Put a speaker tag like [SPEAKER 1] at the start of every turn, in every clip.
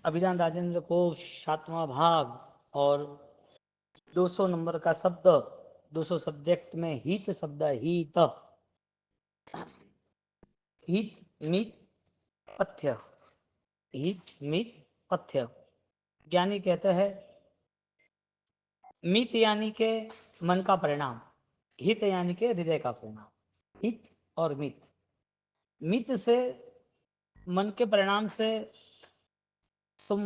[SPEAKER 1] अभिधान राजेंद्र कोश 7वां भाग और 200 नंबर का शब्द, 200 सब्जेक्ट में हित शब्द, हित हित मित पथ्य, हित मित पथ्य। ज्ञानी कहते हैं मित यानी के मन का परिणाम, हित यानी के हृदय का परिणाम। हित और मित, मित से मन के परिणाम से तुम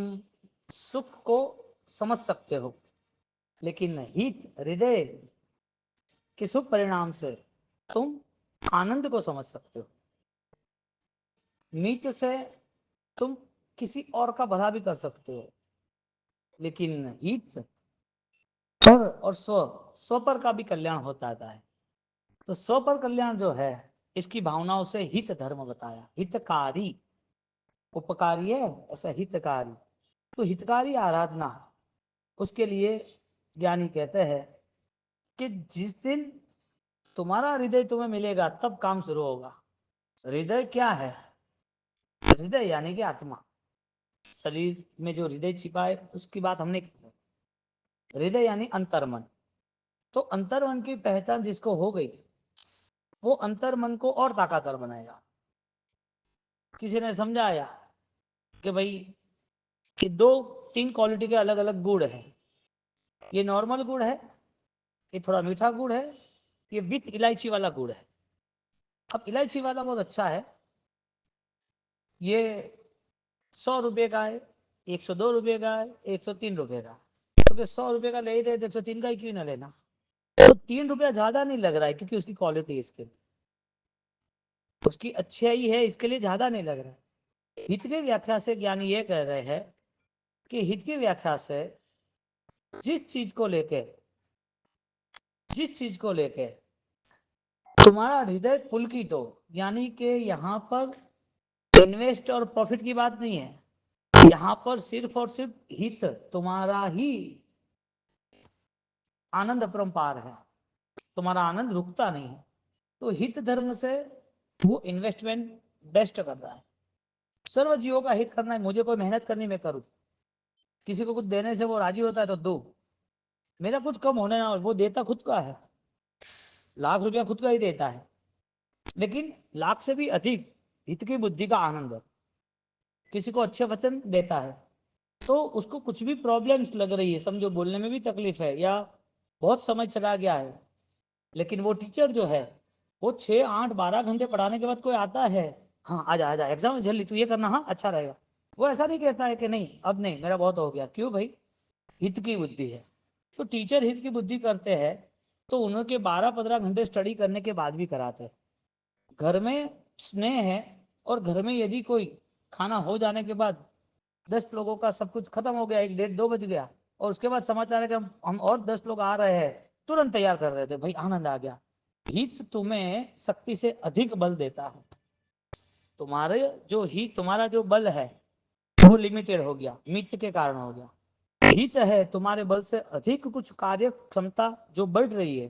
[SPEAKER 1] सुख को समझ सकते हो, लेकिन हित हृदय के शुभ परिणाम से तुम आनंद को समझ सकते हो। मित से तुम किसी और का भला भी कर सकते हो, लेकिन हित और स्व पर का भी कल्याण होता है। तो स्व पर कल्याण जो है, इसकी भावनाओं से हित धर्म बताया। हितकारी, उपकारी है ऐसा हितकारी, तो हितकारी आराधना, उसके लिए ज्ञानी कहते हैं कि जिस दिन तुम्हारा हृदय तुम्हें मिलेगा तब काम शुरू होगा। हृदय क्या है? हृदय यानी कि आत्मा, शरीर में जो हृदय छिपा है उसकी बात हमने की। हृदय यानी अंतर्मन। तो अंतर्मन की पहचान जिसको हो गई, वो अंतर्मन को और ताकतवर बनाएगा। किसी ने समझाया कि भाई कि 2-3 क्वालिटी के अलग अलग गुड़ है, ये नॉर्मल गुड़ है, ये थोड़ा मीठा गुड़ है, ये विथ इलायची वाला गुड़ है। अब इलायची वाला बहुत अच्छा है, ये 100 रुपये का है, 102 रुपये का है, 103 रुपये का। तो 100 रुपये का ले ही रहे, 103 का ही क्यों ना लेना? तो 3 रुपया ज्यादा नहीं लग रहा है क्योंकि उसकी क्वालिटी इसके, उसकी अच्छाई है, इसके लिए ज्यादा नहीं लग रहा है। हित की व्याख्या से ज्ञानी ये कह रहे हैं कि हित की व्याख्या से जिस चीज को लेके तुम्हारा हृदय पुलकित हो, यानी कि यहाँ पर इन्वेस्ट और प्रॉफिट की बात नहीं है, यहाँ पर सिर्फ और सिर्फ हित, तुम्हारा ही आनंद अपरंपार है, तुम्हारा आनंद रुकता नहीं है। तो हित धर्म से वो इन्वेस्टमेंट बेस्ट कर रहा है। सर्व जीवों का हित करना है, मुझे कोई मेहनत करनी मैं करूं, किसी को कुछ देने से वो राजी होता है तो दो, मेरा कुछ कम होने ना, वो देता खुद का है, लाख रुपया खुद का ही देता है, लेकिन लाख से भी अधिक हित की बुद्धि का आनंद है। किसी को अच्छे वचन देता है तो उसको कुछ भी प्रॉब्लम्स लग रही है, समझो बोलने में भी तकलीफ है या बहुत समय चला गया है, लेकिन वो टीचर जो है वो 6, 8, 12 घंटे पढ़ाने के बाद कोई आता है, हाँ आजा आजा एग्जाम में जल्दी तू ये करना, हाँ अच्छा रहेगा, वो ऐसा नहीं कहता है कि नहीं अब नहीं मेरा बहुत हो गया। क्यों भाई? हित की बुद्धि है। तो टीचर हित की बुद्धि करते हैं तो उनके 12-15 घंटे स्टडी करने के बाद भी कराते हैं। घर में स्नेह है और घर में यदि कोई खाना हो जाने के बाद 10 लोगों का सब कुछ खत्म हो गया, 1, 1:30, 2 बज गया, और उसके बाद समाचार है कि हम और 10 लोग आ रहे हैं, तुरंत तैयार कर रहे थे, भाई आनंद आ गया। हित तुम्हें शक्ति से अधिक बल देता है। तुम्हारे जो हित, तुम्हारा जो बल है वो लिमिटेड हो गया, मित्र के कारण हो गया। हित है तुम्हारे बल से अधिक कुछ कार्य क्षमता जो बढ़ रही है,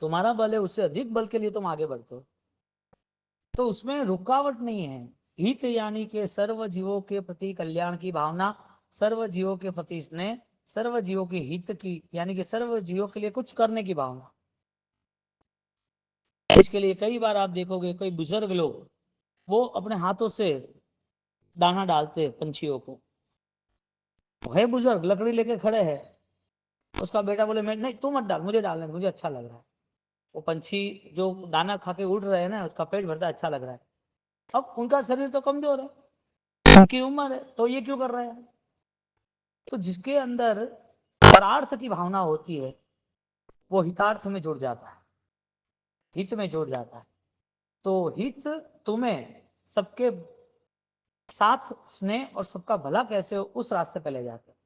[SPEAKER 1] तुम्हारा बल है उससे अधिक बल के लिए तुम आगे बढ़ते हो, तो उसमें रुकावट नहीं है। हित यानी के सर्व जीवों के प्रति कल्याण की भावना, सर्व जीवों के प्रति स्नेह, सर्व जीवों के हित की यानी कि सर्व जीवों के लिए कुछ करने की भावना। इसके लिए कई बार आप देखोगे कोई बुजुर्ग लोग वो अपने हाथों से दाना डालते पंछियों को, है बुजुर्ग लकड़ी लेके खड़े हैं, उसका बेटा बोले मैं नहीं तू मत डाल, मुझे डालने, मुझे अच्छा लग रहा है। वो पंछी जो दाना खा के उड़ रहे हैं ना, उसका पेट भरता अच्छा लग रहा है। अब उनका शरीर तो कमजोर है, उनकी उम्र है, तो ये क्यों कर रहे हैं? तो जिसके अंदर परार्थ की भावना होती है वो हितार्थ में जुड़ जाता है, हित में जुड़ जाता है। तो हित तुम्हें सबके साथ स्नेह और सबका भला कैसे हो उस रास्ते पे ले जाते हैं।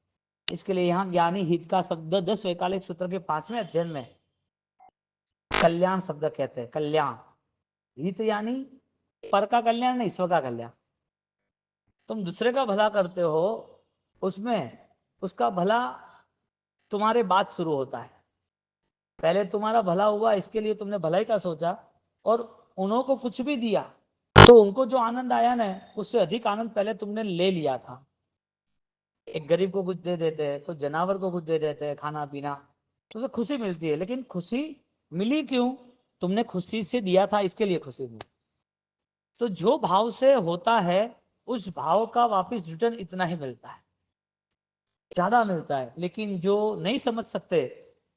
[SPEAKER 1] इसके लिए यहाँ ज्ञानी हित का शब्द 10 वैकालिक सूत्र के 5वें अध्ययन में कल्याण शब्द कहते हैं। कल्याण, हित यानी पर का कल्याण नहीं, स्व का कल्याण। तुम दूसरे का भला करते हो, उसमें उसका भला तुम्हारे बाद शुरू होता है। पहले तुम्हारा भला हुआ, इसके लिए तुमने भलाई का सोचा और उन्हों को कुछ भी दिया, तो उनको जो आनंद आया ना उससे अधिक आनंद पहले तुमने ले लिया था। एक गरीब को कुछ दे देते हैं, कुछ जानवर को कुछ दे देते हैं खाना पीना, तो उसे खुशी मिलती है। लेकिन खुशी मिली क्यों? तुमने खुशी से दिया था, इसके लिए खुशी मिली। तो जो भाव से होता है उस भाव का वापस रिटर्न इतना ही मिलता है, ज्यादा मिलता है। लेकिन जो नहीं समझ सकते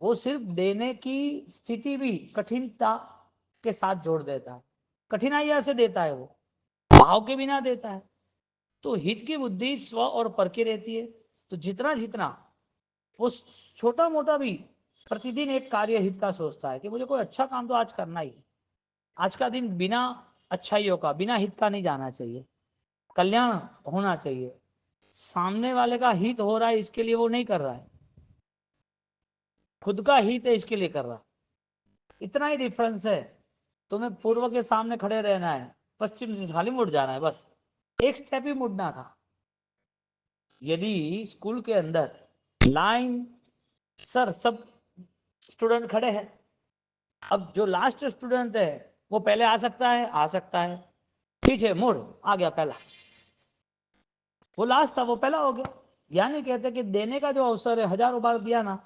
[SPEAKER 1] वो सिर्फ देने की स्थिति भी कठिनता के साथ जोड़ देता है, कठिनाइयां से देता है, वो भाव के बिना देता है। तो हित की बुद्धि स्व और पर की रहती है। तो जितना जितना वो छोटा मोटा भी प्रतिदिन एक कार्य हित का सोचता है कि मुझे कोई अच्छा काम तो आज करना ही, आज का दिन बिना अच्छाइयों का, बिना हित का नहीं जाना चाहिए, कल्याण होना चाहिए, सामने वाले का हित हो रहा है इसके लिए वो नहीं कर रहा है, खुद का हित है इसके लिए कर रहा है। इतना ही डिफरेंस है। तुम्हें पूर्व के सामने खड़े रहना है, पश्चिम से खाली मुड़ जाना है, बस एक स्टेप ही मुड़ना था। यदि स्कूल के अंदर लाइन सर सब स्टूडेंट खड़े हैं, अब जो लास्ट स्टूडेंट है वो पहले आ सकता है, आ सकता है, पीछे मुड़, आ गया पहला, वो लास्ट था वो पहला हो गया। यानी कहते कि देने का जो अवसर है हजारों बार दिया ना,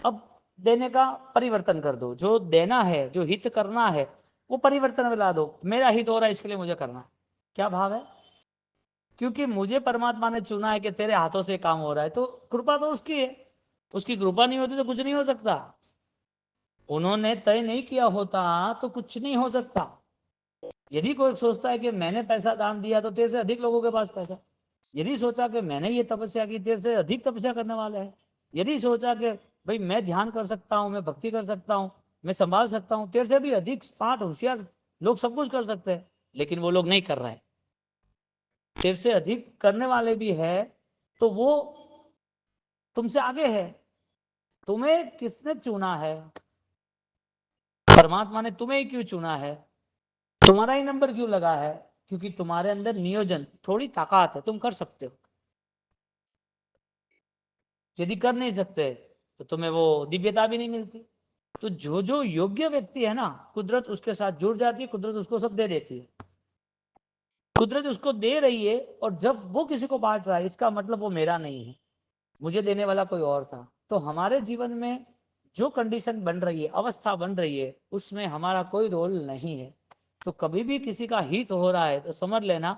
[SPEAKER 1] अब देने का परिवर्तन कर दो, जो देना है, जो हित करना है वो परिवर्तन में ला दो। मेरा हित हो रहा है इसके लिए मुझे करना है, क्या भाव है? क्योंकि मुझे परमात्मा ने चुना है कि तेरे हाथों से काम हो रहा है, तो कृपा तो उसकी है, उसकी कृपा नहीं होती तो कुछ नहीं हो सकता। उन्होंने तय नहीं किया होता तो कुछ नहीं हो सकता। यदि कोई सोचता है कि मैंने पैसा दान दिया तो तेरे से अधिक लोगों के पास पैसा, यदि सोचा कि मैंने ये तपस्या की, तेरे से अधिक तपस्या करने वाले हैं, यदि सोचा कि भाई मैं ध्यान कर सकता हूँ, मैं भक्ति कर सकता हूँ, मैं संभाल सकता हूँ, तेरे से भी अधिक स्मार्ट होशियार लोग सब कुछ कर सकते हैं, लेकिन वो लोग नहीं कर रहे हैं। तेरे से अधिक करने वाले भी है तो वो तुमसे आगे है। तुम्हें किसने चुना है? परमात्मा ने तुम्हें ही क्यों चुना है? तुम्हारा ही नंबर क्यों लगा है? क्योंकि तुम्हारे अंदर नियोजन, थोड़ी ताकत है, तुम कर सकते हो। यदि कर नहीं सकते तो तुम्हें वो दिव्यता भी नहीं मिलती। तो जो जो योग्य व्यक्ति है ना, कुदरत उसके साथ जुड़ जाती है, कुदरत उसको सब दे देती है। कुदरत उसको दे रही है, और जब वो किसी को बांट रहा है इसका मतलब वो मेरा नहीं है, मुझे देने वाला कोई और था। तो हमारे जीवन में जो कंडीशन बन रही है, अवस्था बन रही है, उसमें हमारा कोई रोल नहीं है। तो कभी भी किसी का हित हो रहा है तो समझ लेना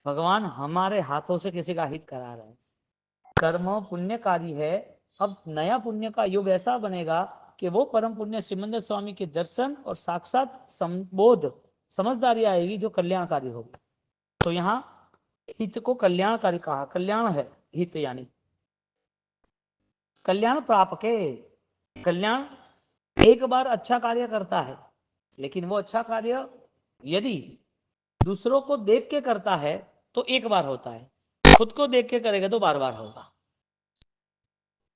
[SPEAKER 1] भगवान हमारे हाथों से किसी का हित करा रहे हैं। कर्म पुण्यकारी है। अब नया पुण्य का युग ऐसा बनेगा कि वो परम पुण्य सिमंदर स्वामी के दर्शन और साक्षात संबोध समझदारी आएगी जो कल्याणकारी होगी। तो यहाँ हित को कल्याणकारी कहा, कल्याण है हित, यानी कल्याण प्राप के। कल्याण एक बार अच्छा कार्य करता है, लेकिन वो अच्छा कार्य यदि दूसरों को देख के करता है तो एक बार होता है, खुद को देख के करेगा तो बार बार होगा।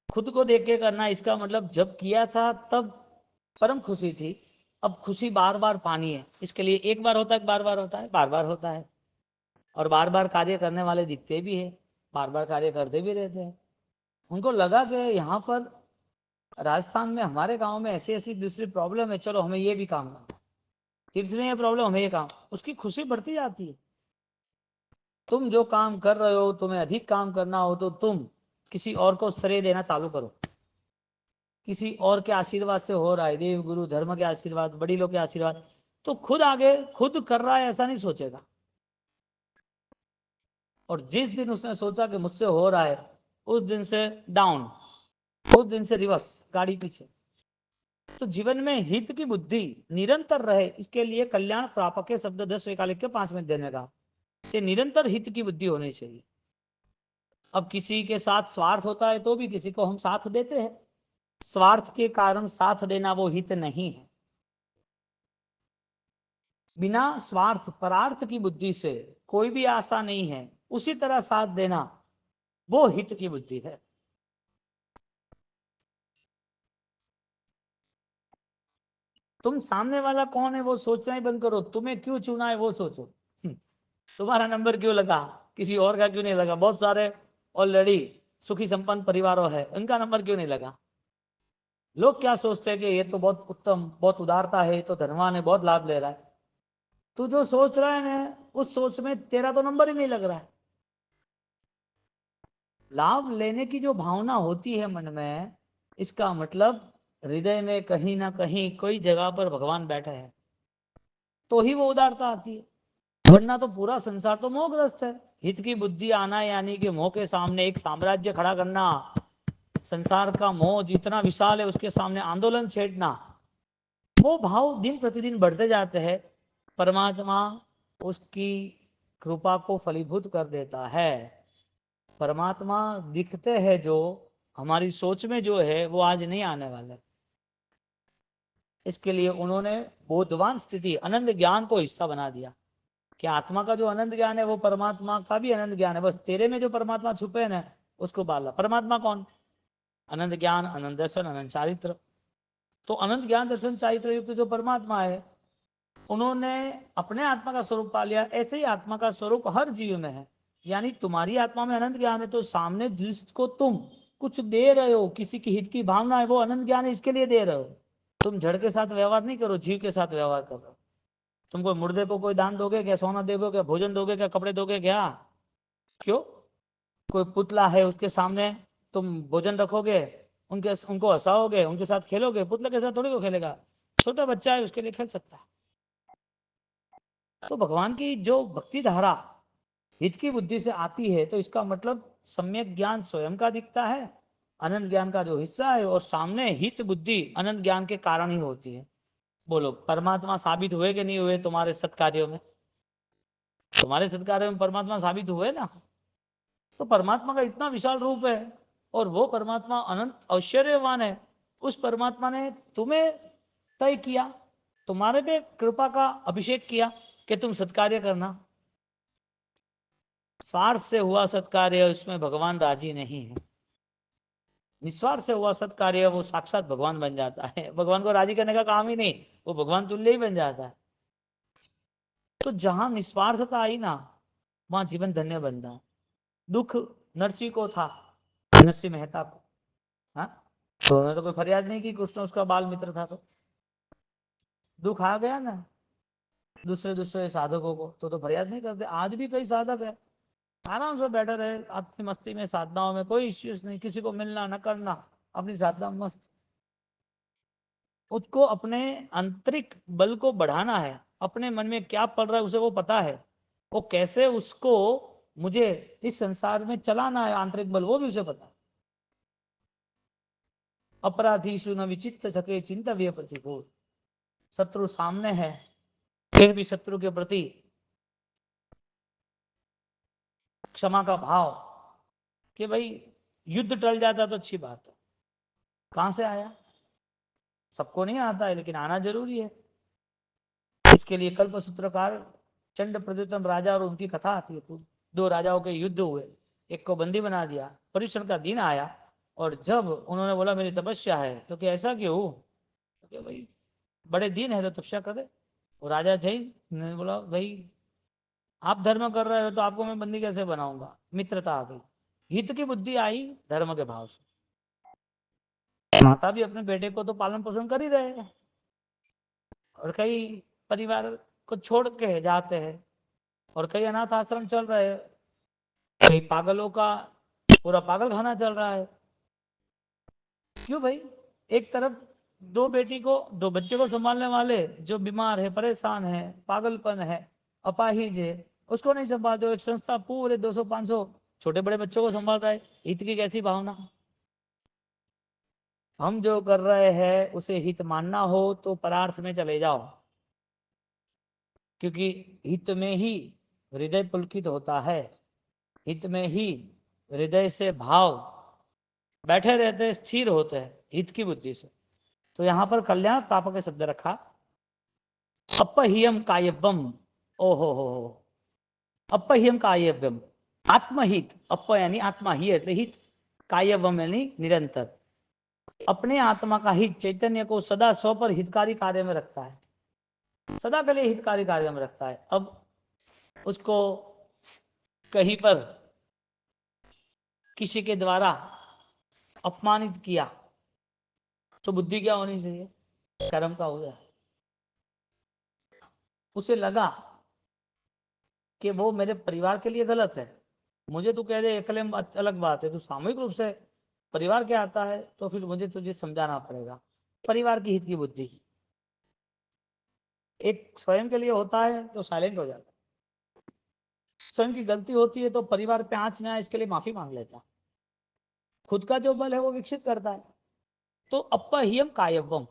[SPEAKER 1] खुद को देख के करना इसका मतलब जब किया था तब परम खुशी थी, अब खुशी बार बार पानी है, इसके लिए एक बार होता है, बार बार होता है, बार बार होता है। और बार बार कार्य करने वाले दिखते भी है, बार बार कार्य करते भी रहते हैं। उनको लगा कि यहाँ पर राजस्थान में हमारे गांव में ऐसी ऐसी दूसरी प्रॉब्लम है, चलो हमें ये भी काम करना, तीर्थ में ये प्रॉब्लम, हमें ये काम, उसकी खुशी बढ़ती जाती है। तुम जो काम कर रहे हो, तुम्हें अधिक काम करना हो तो तुम किसी और को श्रेय देना चालू करो। किसी और के आशीर्वाद से हो रहा है, देव गुरु धर्म के आशीर्वाद, बड़ी लोग के आशीर्वाद, तो खुद आगे खुद कर रहा है ऐसा नहीं सोचेगा। और जिस दिन उसने सोचा कि मुझसे हो रहा है, उस दिन से डाउन, उस दिन से रिवर्स, गाड़ी पीछे। तो जीवन में हित की बुद्धि निरंतर रहे, इसके लिए कल्याण प्रापक के शब्द 10 लिख के 5 में देने का, निरंतर हित की बुद्धि होनी चाहिए। अब किसी के साथ स्वार्थ होता है तो भी किसी को हम साथ देते हैं, स्वार्थ के कारण साथ देना वो हित नहीं है। बिना स्वार्थ परार्थ की बुद्धि से कोई भी आशा नहीं है, उसी तरह साथ देना वो हित की बुद्धि है। तुम सामने वाला कौन है वो सोचना ही बंद करो, तुम्हें क्यों चुना है वो सोचो। तुम्हारा नंबर क्यों लगा, किसी और का क्यों नहीं लगा? बहुत सारे ऑलरेडी सुखी संपन्न परिवारों है, उनका नंबर क्यों नहीं लगा? लोग क्या सोचते हैं कि ये तो बहुत उत्तम, बहुत उदारता है, ये तो धनवान है, बहुत लाभ ले रहा है। तू जो सोच रहा है ना, उस सोच में तेरा तो नंबर ही नहीं लग रहा है। लाभ लेने की जो भावना होती है मन में, इसका मतलब हृदय में कहीं ना कहीं कोई जगह पर भगवान बैठे हैं, तो ही वो उदारता आती है। वरना तो पूरा संसार तो मोहग्रस्त है। हित की बुद्धि आना यानी कि मोह के सामने एक साम्राज्य खड़ा करना, संसार का मोह जितना विशाल है उसके सामने आंदोलन छेड़ना, वो भाव दिन प्रतिदिन बढ़ते जाते हैं। परमात्मा उसकी कृपा को फलीभूत कर देता है। परमात्मा दिखते हैं जो हमारी सोच में जो है वो आज नहीं आने वाले। इसके लिए उन्होंने बोधवान स्थिति अनंत ज्ञान को हिस्सा बना दिया कि आत्मा का जो अनंत ज्ञान है वो परमात्मा का भी अनंत ज्ञान है, बस तेरे में जो परमात्मा छुपे है ना उसको बाला। परमात्मा कौन? अनंत ज्ञान, अनंत दर्शन, अनंत चारित्र। तो अनंत ज्ञान दर्शन चारित्र युक्त जो परमात्मा है, उन्होंने अपने आत्मा का स्वरूप पा लिया। ऐसे ही आत्मा का स्वरूप हर जीव में है। यानी तुम्हारी आत्मा में अनंत ज्ञान है, तो सामने जिसको तुम कुछ दे रहे हो, किसी की हित की भावना है, वो अनंत ज्ञान है, इसके लिए दे रहे हो। तुम जड़ के साथ व्यवहार नहीं करो, जीव के साथ व्यवहार करो। तुम कोई मुर्दे को कोई दान दोगे क्या? सोना दोगे क्या? भोजन दोगे क्या? कपड़े दोगे क्या? क्यों? कोई पुतला है उसके सामने तुम भोजन रखोगे, उनको हंसाओगे, उनके साथ खेलोगे? पुतले के साथ थोड़ी को खेलेगा। छोटा बच्चा है उसके लिए खेल सकता है। तो भगवान की जो भक्ति धारा हित की बुद्धि से आती है, तो इसका मतलब सम्यक ज्ञान स्वयं का दिखता है, अनंत ज्ञान का जो हिस्सा है, और सामने हित बुद्धि अनंत ज्ञान के कारण ही होती है। बोलो, परमात्मा साबित हुए कि नहीं हुए तुम्हारे सत्कार्यों में? तुम्हारे सत्कार्यों में परमात्मा साबित हुए ना। तो परमात्मा का इतना विशाल रूप है, और वो परमात्मा अनंत ऐश्वर्यवान है। उस परमात्मा ने तुम्हें तय किया, तुम्हारे पे कृपा का अभिषेक किया कि तुम सत्कार्य करना। स्वार्थ से हुआ सत्कार्य, उसमें भगवान राजी नहीं है। निस्वार्थ से हुआ सत्कार्य, वो साक्षात भगवान बन जाता है। भगवान को राजी करने का काम ही नहीं, वो भगवान तुल्य ही बन जाता है। तो जहां निस्वार्थता आई ना, वहां जीवन धन्य बनता है। दुख नरसिंह को था, नरसिंह मेहता को। हाँ, तो उन्होंने तो कोई फरियाद नहीं की, कृष्ण उसका बाल मित्र था। तो दुख आ गया ना दूसरे दूसरे साधकों को, तो फरियाद नहीं करते। आज भी कई साधक है, आराम से बैठे रहे अपनी मस्ती में, साधनाओं में कोई इश्यूज नहीं, किसी को मिलना न करना, अपनी साधना मस्त। उसको अपने आंतरिक बल को बढ़ाना है, अपने मन में क्या पड़ रहा है उसे वो पता है, वो कैसे उसको मुझे इस संसार में चलाना है, आंतरिक बल वो भी उसे पता है। अपराधीशु न विचित्र सके चिंतव्य प्रतिकूल। शत्रु सामने है, फिर भी शत्रु के प्रति क्षमा का भाव, कि भाई युद्ध टल जाता तो अच्छी बात है। कहां से आया? सबको नहीं आता है, लेकिन आना जरूरी है। इसके लिए कल्प सूत्रकार चंड प्रद्युतन राजा और उनकी कथा आती है। दो राजाओं के युद्ध हुए, एक को बंदी बना दिया। परीक्षण का दिन आया, और जब उन्होंने बोला मेरी तपस्या है, तो क्या ऐसा क्यों? तो भाई बड़े दिन है तो तपस्या करे। वो राजा जैन ने बोला भाई आप धर्म कर रहे हो तो आपको मैं बंदी कैसे बनाऊंगा? मित्रता आ गई, हित की बुद्धि आई धर्म के भाव से। माता भी अपने बेटे को तो पालन पोषण कर ही रहे हैं, और कई परिवार को छोड़ के जाते हैं, और कई अनाथ आश्रम चल रहे हैं, कई पागलों का पूरा पागल खाना चल रहा है। क्यों भाई? एक तरफ दो बच्चे को संभालने वाले जो बीमार है, परेशान है, पागलपन है, अपाहिज है, उसको नहीं संभाल दो। एक संस्था पूरे 200-500 छोटे बड़े बच्चों को संभाल रहा है। हित की कैसी भावना? हम जो कर रहे हैं उसे हित मानना हो तो परार्थ में चले जाओ, क्योंकि हित में ही हृदय पुलकित होता है, हित में ही हृदय से भाव बैठे रहते, स्थिर होते हैं हित की बुद्धि से। तो यहाँ पर कल्याण प्रापक के शब्द रखा, अपहियम कायव्यम। ओहो, अपहियम कायव्यम, आत्महित। अप यानी आत्मा ही એટલે हित, कायव्यम यानी निरंतर। अपने आत्मा का हित, चैतन्य को सदा स्व पर हितकारी कार्य में रखता है, सदा के लिए हितकारी कार्य में रखता है। अब उसको कहीं पर किसी के द्वारा अपमानित किया, तो बुद्धि क्या होनी चाहिए? कर्म का उदय। उसे लगा कि वो मेरे परिवार के लिए गलत है, मुझे तू कह दे अकेले में अलग बात है, तू सामूहिक रूप से परिवार क्या आता है तो फिर मुझे तुझे समझाना पड़ेगा। परिवार की हित की बुद्धि, एक स्वयं के लिए होता है तो साइलेंट हो जाता है, स्वयं की गलती होती है तो परिवार पे आंच न आए इसके लिए माफी मांग लेता है, खुद का जो बल है वो विकसित करता है। तो अपह्यम कायवम,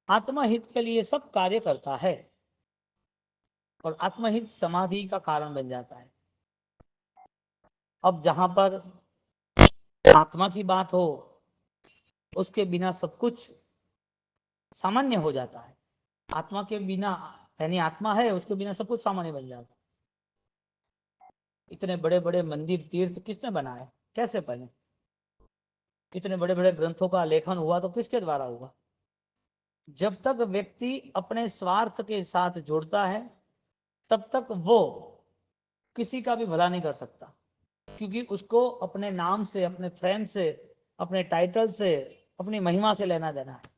[SPEAKER 1] आत्महित के लिए सब कार्य करता है और आत्महित समाधि का कारण बन जाता है। अब जहां पर आत्मा की बात हो उसके बिना सब कुछ सामान्य हो जाता है, आत्मा के बिना, यानी आत्मा है उसके बिना सब कुछ सामान्य बन जाता है। इतने बड़े बड़े मंदिर तीर्थ किसने बनाए, कैसे बने? इतने बड़े बड़े ग्रंथों का लेखन हुआ तो किसके द्वारा हुआ? जब तक व्यक्ति अपने स्वार्थ के साथ जुड़ता है तब तक वो किसी का भी भला नहीं कर सकता, क्योंकि उसको अपने नाम से, अपने फ्रेम से, अपने टाइटल से, अपनी महिमा से लेना देना है।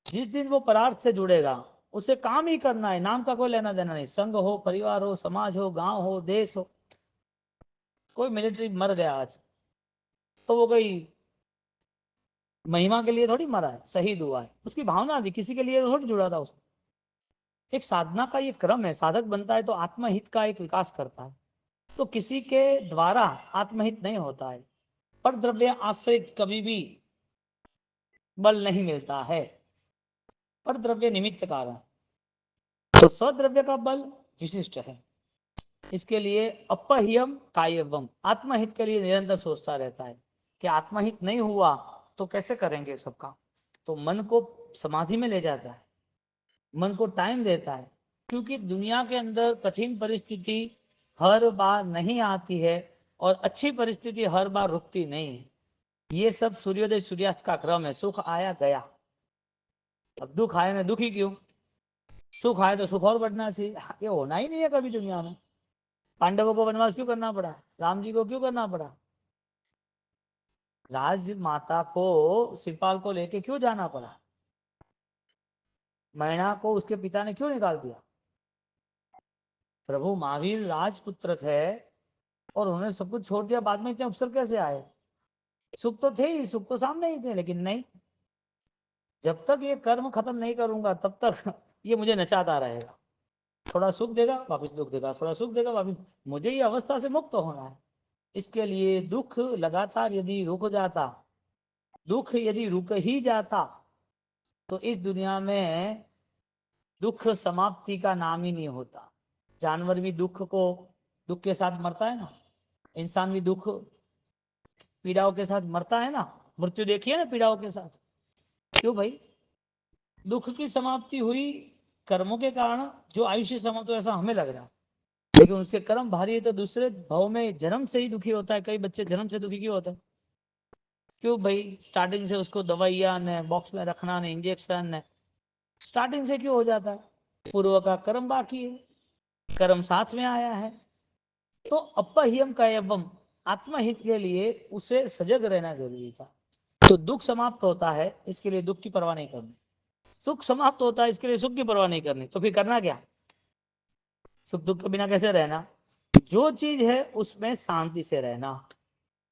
[SPEAKER 1] जिस दिन वो परार्थ से जुड़ेगा उसे काम ही करना है, नाम का कोई लेना देना नहीं। संघ हो, परिवार हो, समाज हो, गांव हो, देश हो, कोई मिलिट्री मर गया आज तो वो कोई महिमा के लिए थोड़ी मरा है, शहीद हुआ है, उसकी भावना थी, किसी के लिए थोड़ी जुड़ा था उसको। एक साधना का ये क्रम है, साधक बनता है तो आत्महित का एक विकास करता है, तो किसी के द्वारा आत्महित नहीं होता है। पर द्रव्य आश्रित कभी भी बल नहीं मिलता है, पर द्रव्य निमित्त कारण, तो स्वद्रव्य का बल विशिष्ट है। इसके लिए अपह्यम कायवम, आत्महित के लिए निरंतर सोचता रहता है कि आत्महित नहीं हुआ तो कैसे करेंगे सबका। तो मन को समाधि में ले जाता है, मन को टाइम देता है, क्योंकि दुनिया के अंदर कठिन परिस्थिति हर बार नहीं आती है और अच्छी परिस्थिति हर बार रुकती नहीं है। ये सब सूर्योदय सूर्यास्त का क्रम है, सुख आया गया। अब दुख आए में दुखी क्यों, सुख आए तो सुख और बढ़ना चाहिए, ये होना ही नहीं है कभी दुनिया में। पांडवों को वनवास क्यों करना पड़ा, राम जी को क्यों करना पड़ा, राजमाता को शिवपाल को लेके क्यों जाना पड़ा, मैना को उसके पिता ने क्यों निकाल दिया? प्रभु महावीर राजपुत्र थे और उन्होंने सब कुछ छोड़ दिया, बाद में इतने अवसर कैसे आए? सुख तो थे ही, सुख तो सामने ही थे, लेकिन नहीं, जब तक ये कर्म खत्म नहीं करूंगा तब तक ये मुझे नचाता रहेगा। थोड़ा सुख देगा वापस दुख देगा, थोड़ा सुख देगा वापस, मुझे ये अवस्था से मुक्त होना है। इसके लिए दुख लगातार यदि रुक जाता, दुख यदि रुक ही जाता तो इस दुनिया में दुख समाप्ति का नाम ही नहीं होता। जानवर भी दुख के साथ मरता है ना, इंसान भी दुख पीड़ाओं के साथ मरता है ना, मृत्यु देखिए ना पीड़ाओं के साथ। क्यों भाई? दुख की समाप्ति हुई कर्मों के कारण, जो आयुष्य समाप्त हो ऐसा हमें लग रहा है, लेकिन उसके कर्म भारी है तो दूसरे भाव में जन्म से ही दुखी होता है। कई बच्चे जन्म से दुखी क्यों होते हैं? क्यों भाई? स्टार्टिंग से उसको दवाइयां ने बॉक्स में रखना ने इंजेक्शन ने, स्टार्टिंग से क्यों हो जाता है? पूर्व का कर्म बाकी है, कर्म साथ में आया है। तो अपह्यम का एवं आत्महित के लिए उसे सजग रहना जरूरी था। तो दुख समाप्त होता है इसके लिए दुख की परवाह नहीं करनी, सुख समाप्त होता है इसके लिए सुख की परवाह नहीं करनी, तो फिर करना क्या? सुख दुख के बिना कैसे रहना? जो चीज है उसमें शांति से रहना,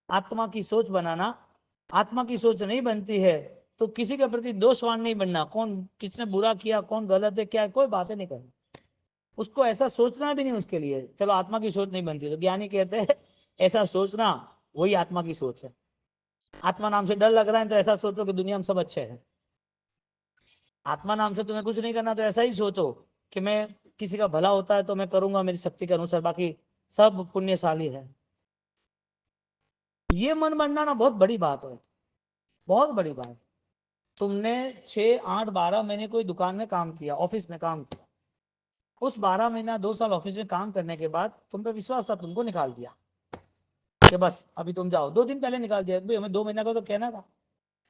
[SPEAKER 1] आत्मा की सोच बनाना। आत्मा की सोच नहीं बनती है तो किसी के प्रति दोषवान नहीं बनना, कौन किसने बुरा किया, कौन गलत है, क्या है, कोई बातें नहीं करनी, उसको ऐसा सोचना भी नहीं उसके लिए। चलो आत्मा की सोच नहीं बनती तो ज्ञानी कहते हैं ऐसा सोचना वही आत्मा की सोच है। आत्मा नाम से डर लग रहा है तो ऐसा सोचो कि दुनिया में सब अच्छे हैं। आत्मा नाम से तुम्हें कुछ नहीं करना तो ऐसा ही सोचो कि मैं, किसी का भला होता है तो मैं करूंगा मेरी शक्ति के अनुसार, बाकी सब पुण्यशाली है। ये मन बनाना बहुत बड़ी बात है, बहुत बड़ी बात। तुमने 6 8 12 महीने कोई दुकान में काम किया, ऑफिस में काम किया, उस 12 महीना 2 साल ऑफिस में काम करने के बाद तुम पे विश्वास था, तुमको निकाल दिया कि बस अभी तुम जाओ। 2 दिन पहले निकाल दिया, भाई हमें 2 महीना का तो कहना था।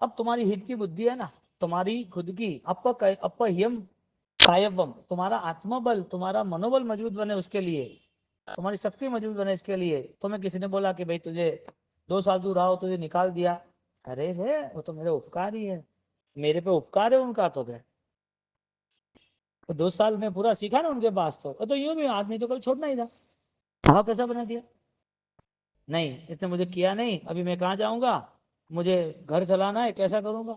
[SPEAKER 1] अब तुम्हारी हित की बुद्धि है ना, तुम्हारी खुद की अपह्यम कायवम, तुम्हारा आत्मबल, तुम्हारा मनोबल मजबूत बने उसके लिए, तुम्हारी शक्ति मजबूत बने इसके लिए तुम्हें किसी ने बोला कि भाई तुझे 2 साल तू रहा हो, तुझे निकाल दिया, अरे रे वो तो मेरे उपकार ही है, मेरे पे उपकार है उनका। तो 2 साल में पूरा सीखा ना उनके पास, तो यूं भी आदमी तो कल छोड़ना ही था, भाव कैसा बना दिया। नहीं इसने मुझे किया नहीं, अभी मैं कहाँ जाऊंगा, मुझे घर चलाना है, कैसा करूंगा।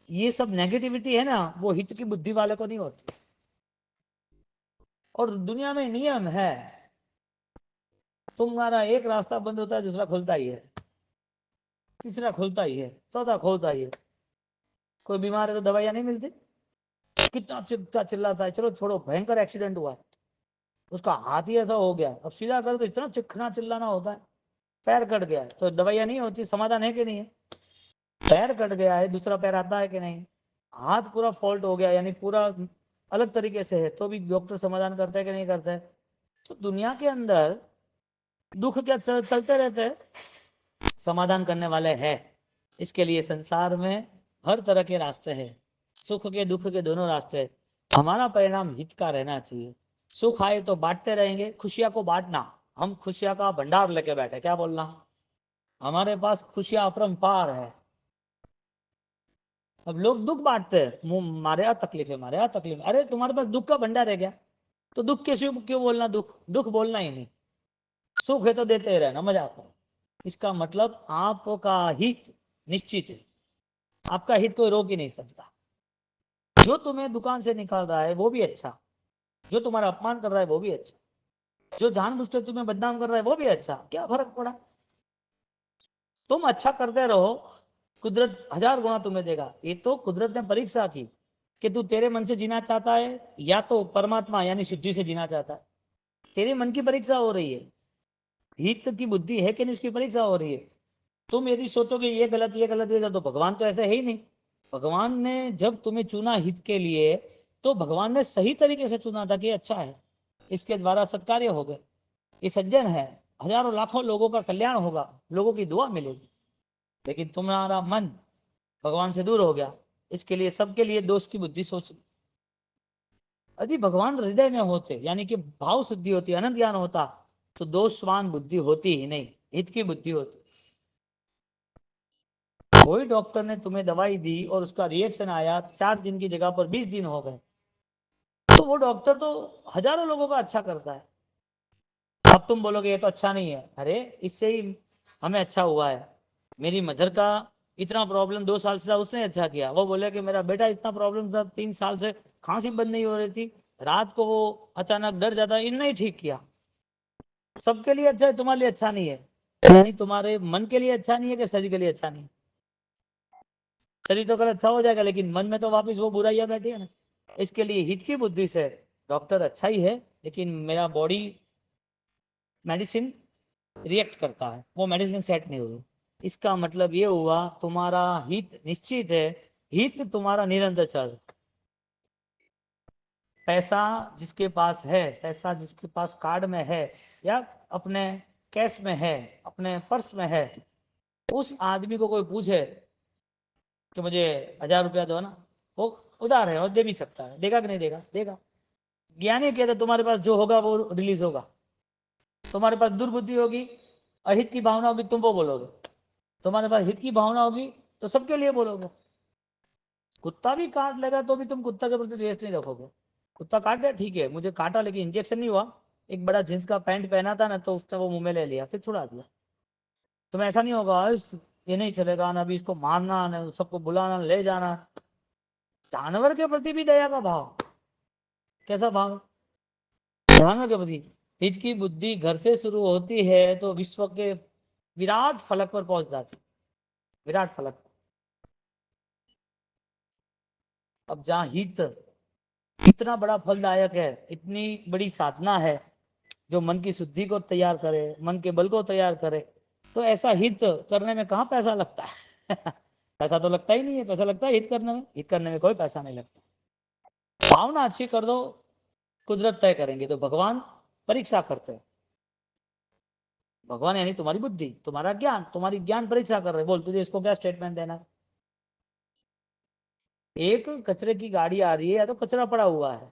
[SPEAKER 1] ये सब नेगेटिविटी है ना, वो हित की बुद्धि वाले को नहीं होती। और दुनिया में नियम है, तुम्हारा एक रास्ता बंद होता है, दूसरा खुलता ही है, तीसरा खुलता ही है, चौथा खुलता ही है। कोई बीमार है तो दवाइयां नहीं मिलती, कितना चिल्ला चिल्लाता है, चलो छोड़ो, भयंकर एक्सीडेंट हुआ है, उसका हाथ ही ऐसा हो गया, अब सीधा कर तो इतना चिखना चिल्लाना होता है। पैर कट गया है तो दवाइयां नहीं होती, समाधान है कि नहीं है। पैर कट गया है, दूसरा पैर आता है कि नहीं। हाथ पूरा फॉल्ट हो गया, यानी पूरा अलग तरीके से है, तो भी डॉक्टर समाधान करता है कि नहीं करता है। तो दुनिया के अंदर दुख क्या चलते रहते हैं, समाधान करने वाले हैं। इसके लिए संसार में हर तरह के रास्ते हैं, सुख के दुख के दोनों रास्ते हैं। हमारा परिणाम हित का रहना चाहिए। सुख आए तो बांटते रहेंगे, खुशियां को बांटना, हम खुशियां का भंडार लेके बैठे, क्या बोलना, हमारे पास खुशियां अपरंपार है। अब लोग दुख बांटते हैं, मुंह मारे आ तकलीफ है, मारे आ तकलीफ, अरे तुम्हारे पास दुख का भंडार है क्या, तो दुख के क्यों क्यों बोलना, दुख दुख बोलना ही नहीं। सुख है तो देते ही रहना, मजाक करो। इसका मतलब आपका हित निश्चित है, आपका हित कोई रोक ही नहीं सकता। जो तुम्हें दुकान से निकाल रहा है वो भी अच्छा, जो तुम्हारा अपमान कर रहा है वो भी अच्छा, जो जानबूझकर तुम्हें बदनाम कर रहा है वो भी अच्छा, क्या फर्क पड़ा। तुम अच्छा करते रहो, कुदरत हजार गुना तुम्हें देगा। ये तो कुदरत ने परीक्षा की कि तू तेरे मन से जीना चाहता है या तो परमात्मा यानी शुद्धि से जीना चाहता है। तेरे मन की परीक्षा हो रही है, हित की बुद्धि है कि नहीं उसकी परीक्षा हो रही है। तुम यदि सोचोगे ये गलत ये गलत ये गलत, तो भगवान तो ऐसा है ही नहीं। भगवान ने जब तुम्हें चुना हित के लिए, तो भगवान ने सही तरीके से चुना था कि अच्छा है, इसके द्वारा सत्कार्य हो गए, ये सज्जन है, हजारों लाखों लोगों का कल्याण होगा, लोगों की दुआ मिलेगी। लेकिन तुम्हारा मन भगवान से दूर हो गया, इसके लिए सबके लिए दोष की बुद्धि सोच। यदि भगवान हृदय में होते, यानी कि भाव शुद्धि होती, अनंत ज्ञान होता, तो दोषवान बुद्धि होती ही नहीं, हित की बुद्धि होती। कोई डॉक्टर ने तुम्हें दवाई दी और उसका रिएक्शन आया 4 दिन की जगह पर 20 दिन हो गए, तो वो डॉक्टर तो हजारों लोगों का अच्छा करता है। अब तुम बोलोगे ये तो अच्छा नहीं है, अरे इससे ही हमें अच्छा हुआ है। मेरी मदर का इतना प्रॉब्लम 2 साल से था, उसने अच्छा किया। वो बोले कि मेरा बेटा इतना प्रॉब्लम था 3 साल से, खांसी बंद नहीं हो रही थी, रात को वो अचानक डर जाता, इनने ही ठीक किया। सबके लिए अच्छा है, तुम्हारे लिए अच्छा नहीं है, यानी तुम्हारे मन के लिए अच्छा नहीं है कि शरीर के लिए अच्छा नहीं है। शरीर तो कल अच्छा हो जाएगा, लेकिन मन में तो वापस वो बुराइयां बैठी है ना। इसके लिए हित की बुद्धि से डॉक्टर अच्छा ही है, लेकिन मेरा बॉडी मेडिसिन रिएक्ट करता है, वो मेडिसिन सेट नहीं हुई। इसका मतलब ये हुआ तुम्हारा हित निश्चित है, हित तुम्हारा निरंतर चल। पैसा जिसके पास है, पैसा जिसके पास कार्ड में है या अपने कैश में है, अपने पर्स में है, उस आदमी को कोई पूछे कि मुझे 1000 रुपया दो ना, वो उधार है और दे भी सकता है, देगा कि नहीं देगा, देगा। ज्ञानी कहते तुम्हारे पास जो होगा वो रिलीज होगा। तुम्हारे पास दुर्बुद्धि होगी, अहित की भावना होगी, तुम वो बोलोगे। तुम्हारे पास हित की भावना होगी तो सबके लिए बोलोगे। कुत्ता भी काट लेगा तो भी तुम कुत्ता के प्रति द्वेष नहीं रखोगे। कुत्ता काट गया ठीक है, मुझे काटा लेकिन इंजेक्शन नहीं हुआ, एक बड़ा जींस का पैंट पहना था ना, तो उसने वो मुंह में ले लिया, फिर छुड़ा दिया। तुम्हें ऐसा नहीं होगा ये नहीं चलेगा ना, अभी इसको मारना ना, सबको बुलाना ले जाना। जानवर के प्रति भी दया का भाव, कैसा भाव, जानवर के प्रति। हित की बुद्धि घर से शुरू होती है तो विश्व के विराट फलक पर पहुंच जाती, विराट फलक। अब जहाँ हित इतना बड़ा फलदायक है, इतनी बड़ी साधना है जो मन की शुद्धि को तैयार करे, मन के बल को तैयार करे, तो ऐसा हित करने में कहाँ पैसा लगता है। पैसा तो लगता ही नहीं है, पैसा लगता है हित करने में, हित करने में कोई पैसा नहीं लगता। भावना अच्छी कर दो, कुदरत तय करेंगे, तो भगवान परीक्षा करते हैं। भगवान यानी तुम्हारी बुद्धि, तुम्हारा ज्ञान, तुम्हारी ज्ञान परीक्षा कर रहे हैं, बोल तुझे इसको क्या स्टेटमेंट देना है। एक कचरे की गाड़ी आ रही है या तो कचरा पड़ा हुआ है,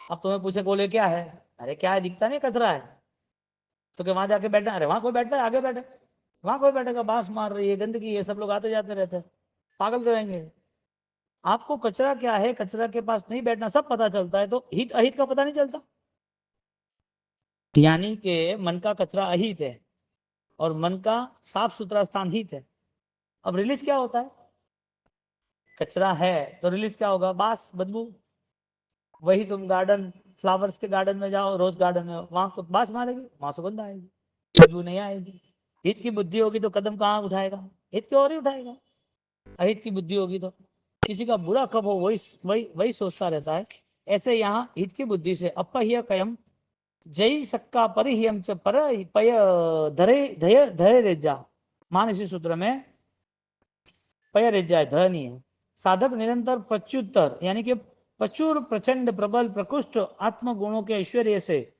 [SPEAKER 1] अब तुम्हें पूछे बोले क्या है, अरे क्या है, दिखता नहीं कचरा है, तो क्या वहां जाके बैठना, अरे वहां कोई बैठता है, आगे बैठे, वहां कोई बैठेगा, बांस मार रही है, गंदगी है, सब लोग आते जाते रहते हैं, पागल करेंगे। आपको कचरा क्या है, कचरा के पास नहीं बैठना सब पता चलता है, तो हित अहित का पता नहीं चलता। यानी कि मन का कचरा अहित है और मन का साफ सुथरा स्थान हित है। अब रिलीज क्या होता है? कचरा है तो रिलीज क्या होगा? बास, बदबू। वही तुम गार्डन, फ्लावर्स के गार्डन में जाओ, रोज गार्डन में, वहां को बास मारेगी, वहां सुगंध आएगी, बदबू नहीं आएगी। हित की बुद्धि होगी तो कदम कहाँ उठाएगा? हित की ओर ही उठाएगा। अहित की बुद्धि होगी तो किसी का बुरा कब हो वही वही वही सोचता रहता है। ऐसे यहाँ हित की बुद्धि से अपह्य कयम जय सक्का परिहियम च पर पय धरे धय धय रेजा। मानसी सूत्र में पय रेजा है, ध नहीं है। साधक निरंतर प्रत्युत्तर यानी कि प्रचुर प्रचंड प्रबल प्रकृष्ट आत्म गुणों के ऐश्वर्य से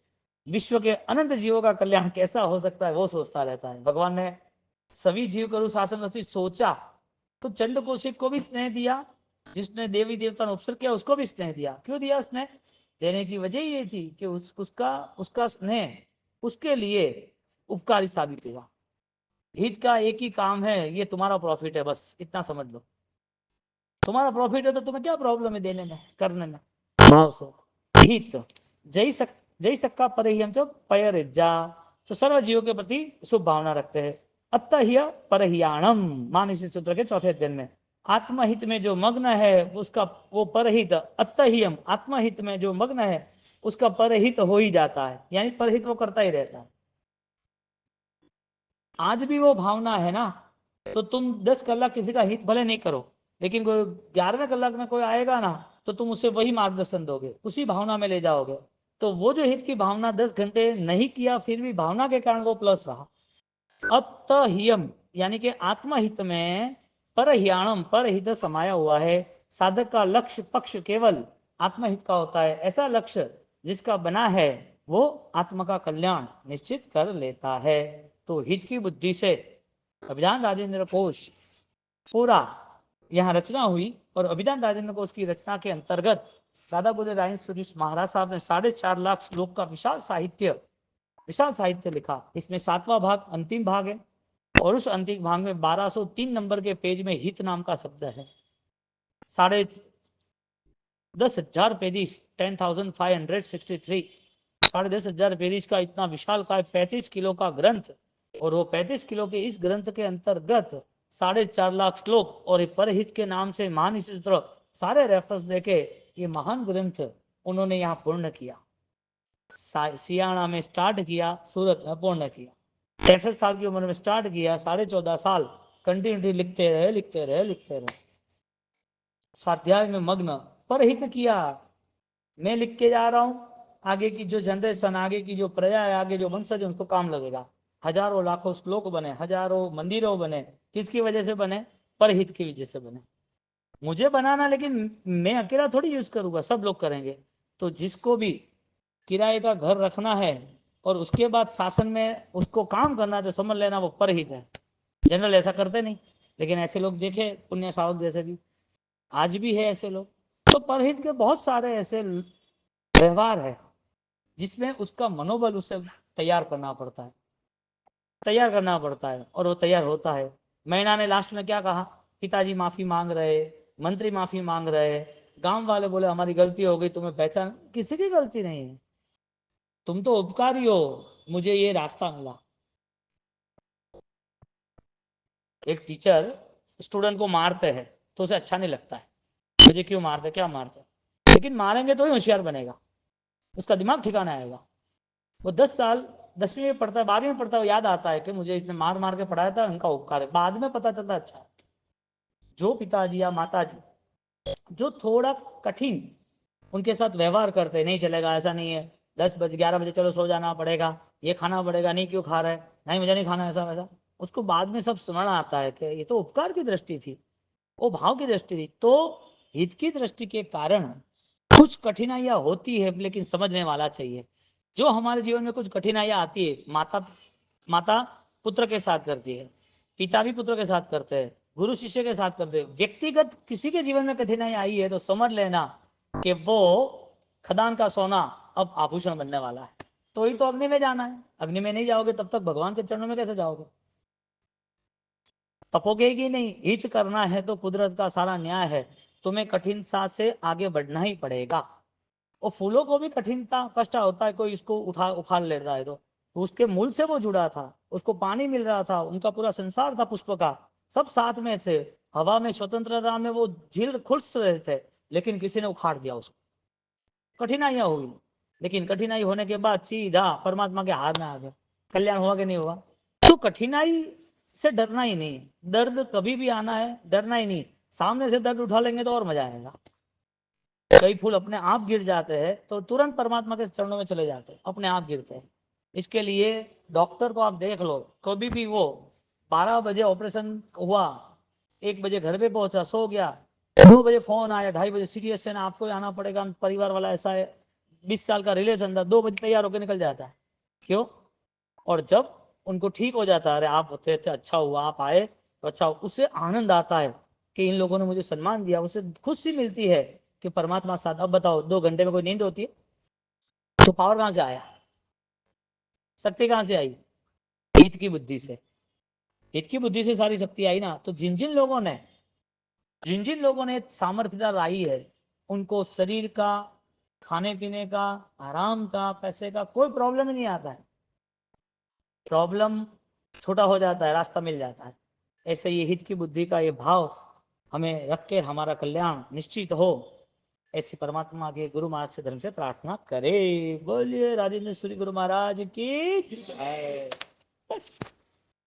[SPEAKER 1] विश्व के अनंत जीवों का कल्याण कैसा हो सकता है वो सोचता रहता है। भगवान ने सभी जीव करु शासन रसी सोचा तो चंड कौशिक को भी स्नेह दिया, जिसने देवी देवता ने उपसर्ग किया उसको भी स्नेह दिया। क्यों दिया स्नेह? देने की वजह ये थी कि उसका स्नेह उसके लिए उपकारी साबित हुआ। हित का एक ही काम है, ये तुम्हारा प्रॉफिट है, बस इतना समझ लो। तुम्हारा प्रॉफिट है तो तुम्हें क्या प्रॉब्लम है देने में, करने में, भाव से। हित जय सक्का पर ही हम जब पयर जा, तो सर्व जीवों के प्रति शुभ भावना रखते हैं। अतः परहियाणम, मानसी सूत्र के चौथे अध्ययन में, आत्महित में जो मग्न है उसका वो परहित, अतहियम आत्महित में जो मग्न है उसका परहित हो ही जाता है, यानी परहित वो करता ही रहता है। आज भी वो भावना है ना, तो तुम 10 कलाक किसी का हित भले नहीं करो, लेकिन कोई 11वें कलाक में कोई आएगा ना तो तुम उसे वही मार्गदर्शन दोगे, उसी भावना में ले जाओगे। तो वो जो हित की भावना 10 घंटे नहीं किया फिर भी भावना के कारण वो प्लस रहा। अतहियम यानी कि आत्महित में परहियाणम परहित समाया हुआ है। साधक का लक्ष्य पक्ष केवल आत्महित का होता है। ऐसा लक्ष्य जिसका बना है वो आत्मा का कल्याण निश्चित कर लेता है। तो हित की बुद्धि से अभिधान राजेंद्र कोश पूरा यहाँ रचना हुई, और अभिधान राजेंद्र कोश की रचना के अंतर्गत दादा बोले राय सुरेश महाराज साहब ने 4.5 लाख श्लोक का विशाल साहित्य लिखा। इसमें 7वां भाग अंतिम भाग है, और उस अंतिम भाग में 1203 नंबर के पेज में हित नाम का शब्द है। 10,500 पेजिस 10,563 10,500 पेजिस का इतना विशाल का 35 किलो का ग्रंथ, और वो 35 किलो के इस ग्रंथ के अंतर्गत 4.5 लाख श्लोक और परहित के नाम से महान सूत्र सारे रेफरेंस देके ये महान ग्रंथ उन्होंने यहाँ पूर्ण किया। सियाना में स्टार्ट किया, सूरत में पूर्ण किया। 63 साल की उम्र में स्टार्ट किया, 14.5 साल कंटिन्यूटी लिखते रहे। स्वाध्याय में मग्न, परहित किया। मैं लिख के जा रहा हूँ, आगे की जो जनरेशन, आगे की जो प्रजा है, आगे जो वंशज है उसको काम लगेगा। हजारों लाखों श्लोक बने, हजारों मंदिरों बने, किसकी वजह से बने? परहित की वजह से बने। मुझे बनाना, लेकिन मैं अकेला थोड़ी यूज करूंगा, सब लोग करेंगे। तो जिसको भी किराए का घर रखना है और उसके बाद शासन में उसको काम करना है तो समझ लेना वो परहित है। जनरल ऐसा करते नहीं, लेकिन ऐसे लोग देखे पुण्य सावक जैसे भी आज भी है ऐसे लोग। तो परहित के बहुत सारे ऐसे व्यवहार है जिसमें उसका मनोबल उसे तैयार करना पड़ता है, और वो तैयार होता है। मैना ने लास्ट में क्या कहा? पिताजी माफी मांग रहे, मंत्री माफी मांग रहे, गांव वाले बोले हमारी गलती हो गई, तुम्हें पहचान, किसी की गलती नहीं है, तुम तो उपकारी हो, मुझे ये रास्ता मिला। एक टीचर स्टूडेंट को मारते हैं तो उसे अच्छा नहीं लगता है, मुझे क्यों मारते, क्या मारते, लेकिन मारेंगे तो ही होशियार बनेगा, उसका दिमाग ठिकाना आएगा। वो 10 साल 10वीं में पढ़ता है, 12वीं में पढ़ता है, याद आता है कि मुझे इसने मार मार के पढ़ाया था, उनका उपकार है। बाद में पता चलता अच्छा, जो पिताजी या माताजी जो थोड़ा कठिन उनके साथ व्यवहार करते, नहीं चलेगा, ऐसा नहीं है, 10 बजे 11 बजे चलो सो जाना पड़ेगा, ये खाना पड़ेगा, नहीं क्यों खा रहा है, नहीं मुझे नहीं खाना, ऐसा वैसा, उसको बाद में सब सुनाना आता है कि ये तो उपकार की दृष्टि थी, वो भाव की दृष्टि थी। तो हित की दृष्टि के कारण कुछ कठिनाइयां होती है, लेकिन समझने वाला चाहिए। जो हमारे जीवन में कुछ कठिनाइयां आती है, माता पुत्र के साथ करती है, पिता भी पुत्र के साथ करते हैं, गुरु शिष्य के साथ करते हैं। व्यक्तिगत किसी के जीवन में कठिनाई आई है तो समझ लेना कि वो खदान का सोना अब आभूषण बनने वाला है। तो ही तो अग्नि में जाना है, अग्नि में नहीं जाओगे तब तक भगवान के चरणों में कैसे जाओगे? तपोगे ही नहीं। हित करना है तो कुदरत का सारा न्याय है, तुम्हें कठिनता से आगे बढ़ना ही पड़ेगा। और फूलों को भी कठिनता कष्ट होता है, कोई इसको उठा उखाड़ लेता है तो तो उसके मूल से वो जुड़ा था, उसको पानी मिल रहा था, उनका पूरा संसार था पुष्प का, सब साथ में थे, हवा में स्वतंत्रता में वो झील खुश रहे थे, लेकिन किसी ने उखाड़ दिया उसको। कठिनाइयां हुई, लेकिन कठिनाई होने के बाद सीधा परमात्मा के हाथ में आ गया। कल्याण हुआ कि नहीं हुआ? तो कठिनाई से डरना ही नहीं, दर्द कभी भी आना है, डरना ही नहीं। सामने से दर्द उठा लेंगे तो और मजा आएगा। कई फूल अपने आप गिर जाते हैं तो तुरंत परमात्मा के चरणों में चले जाते हैं, अपने आप गिरते हैं। इसके लिए डॉक्टर को आप देख लो, कभी भी वो 12 बजे ऑपरेशन हुआ, 1 बजे घर पे पहुंचा, सो गया, 2 बजे फोन आया, 2:30 बजे सीरियस है ना, आपको आना पड़ेगा, परिवार वाला ऐसा है, 20 साल का रिलेशन था, 2 बजे तैयार होकर निकल जाता है। क्यों? और जब उनको ठीक हो जाता है, अरे आप होते थे, अच्छा हुआ आप आए तो अच्छा, उससे आनंद आता है कि इन लोगों ने मुझे सम्मान दिया, उसे खुशी मिलती है कि परमात्मा साथ। अब बताओ 2 घंटे में कोई नींद होती है? तो पावर कहां से आया, शक्ति कहां से आई? हित की बुद्धि से। हित की बुद्धि से सारी शक्ति आई ना। तो जिन जिन लोगों ने सामर्थ्यता लाई है, उनको शरीर का, खाने पीने का, आराम का, पैसे का कोई प्रॉब्लम ही नहीं आता है। प्रॉब्लम छोटा हो जाता है, रास्ता मिल जाता है। ऐसे ये हित की बुद्धि का ये भाव हमें रख के हमारा कल्याण निश्चित हो, ऐसी परमात्मा के गुरु महाराज से धर्म से प्रार्थना करे। बोलिए राजेंद्र सूरी गुरु महाराज की जय।